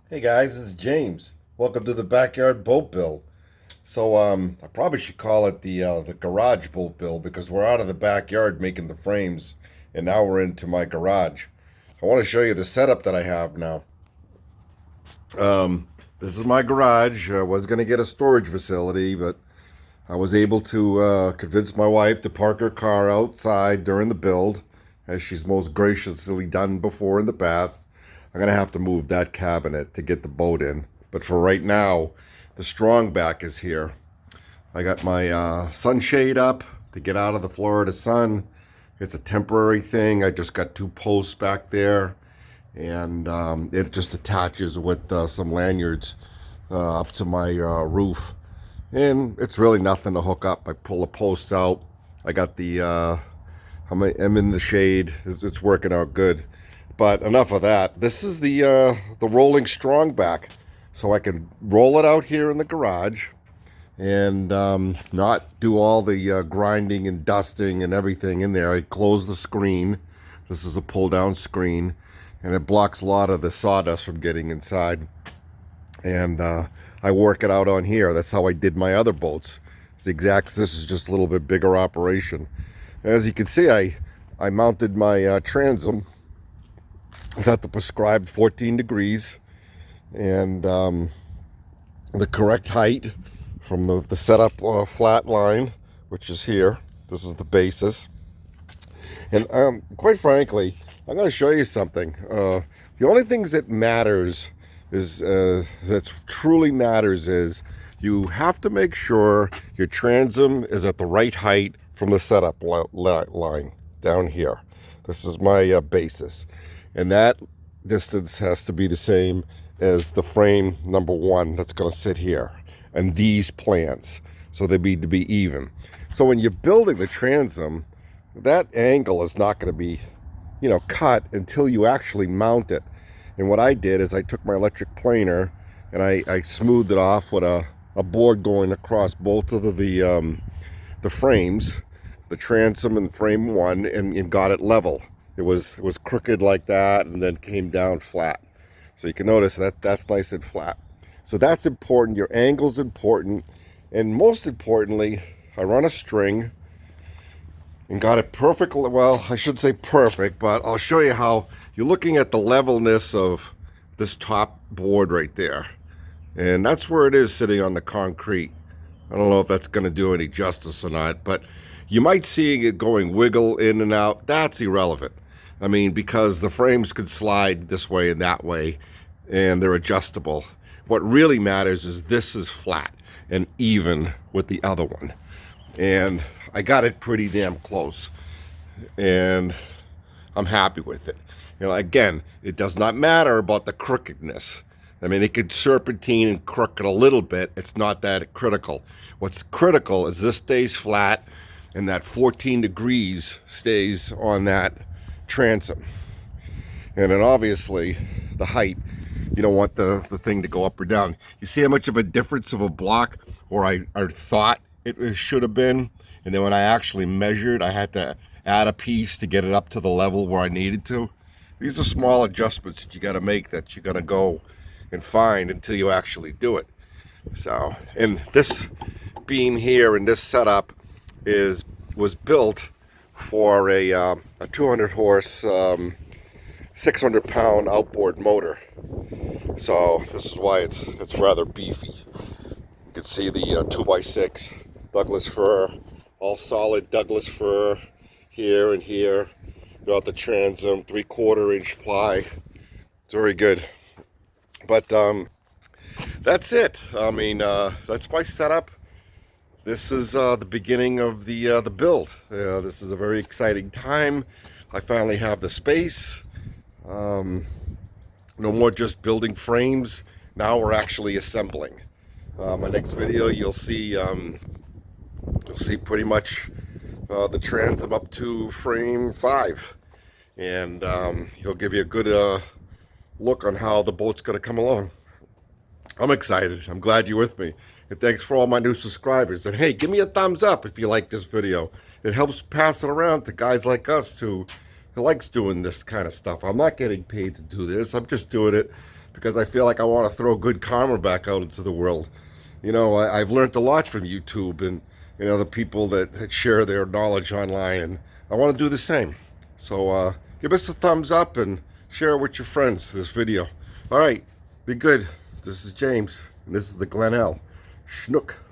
Hey guys, this is James. Welcome to the backyard boat build. I probably should call it the garage boat build because we're out of the backyard making the frames, and now we're into my garage. I want to show you the setup that I have now. This is my garage. I was going to get a storage facility, but I was able to convince my wife to park her car outside during the build, as she's most graciously done before in the past. I'm going to have to move that cabinet to get the boat in. But for right now, the strong back is here. I got my sunshade up to get out of the Florida sun. It's a temporary thing. I just got two posts back there, and it just attaches with some lanyards up to my roof. And it's really nothing to hook up. I pull the posts out. I got I'm in the shade. It's working out good. But enough of that. This is the rolling strong back, so I can roll it out here in the garage and not do all the grinding and dusting and everything in there. I close the screen. This is a pull down screen, and it blocks a lot of the sawdust from getting inside. And I work it out on here. That's how I did my other boats. This is just a little bit bigger operation. As you can see, I mounted my transom. It's at the prescribed 14 degrees, and the correct height from the setup flat line, which is here. This is the basis. And quite frankly, I'm going to show you something. The only things that matters that truly matters is you have to make sure your transom is at the right height from the setup line down here. This is my basis, and that distance has to be the same as the frame number one that's going to sit here and these plans, so they need to be even. So when you're building the transom, that angle is not going to be cut until you actually mount it. And what I did is I took my electric planer and I smoothed it off with a board going across both of the frames, the transom and frame one, and got it level. It was crooked like that and then came down flat. So you can notice that that's nice and flat. So that's important. Your angle's important. And most importantly, I run a string and got it perfect. Well, I should say perfect, but I'll show you how. You're looking at the levelness of this top board right there. And that's where it is sitting on the concrete. I don't know if that's going to do any justice or not, but you might see it going wiggle in and out. That's irrelevant. I mean, because the frames could slide this way and that way, and they're adjustable. What really matters is this is flat and even with the other one. And I got it pretty damn close, and I'm happy with it. Again, it does not matter about the crookedness. I mean, it could serpentine and crooked a little bit. It's not that critical. What's critical is this stays flat and that 14 degrees stays on that transom. And then obviously the height, you don't want the thing to go up or down. You see how much of a difference of a block, or I thought it should have been, and then when I actually measured, I had to add a piece to get it up to the level where I needed to. These are small adjustments that you got to make, that you're going to go and find until you actually do it. So, and this beam here and this setup was built for a 200 horse, 600 pound outboard motor. So this is why it's rather beefy. You can see the 2x6 Douglas fir, all solid Douglas fir here and here. Got the transom, 3/4 inch ply. It's very good. But that's it. I mean, that's my setup. This is the beginning of the build. This is a very exciting time. I finally have the space. No more just building frames. Now we're actually assembling. My next video, you'll see pretty much the transom up to frame 5, and he'll give you a good look on how the boat's going to come along. I'm excited. I'm glad you're with me. And thanks for all my new subscribers. And hey, give me a thumbs up if you like this video. It helps pass it around to guys like us who likes doing this kind of stuff. I'm not getting paid to do this. I'm just doing it because I feel like I want to throw good karma back out into the world. You know, I've learned a lot from YouTube and the people that share their knowledge online, and I want to do the same. So give us a thumbs up and share it with your friends, this video. All right, be good. This is James, and this is the Glen Chinook.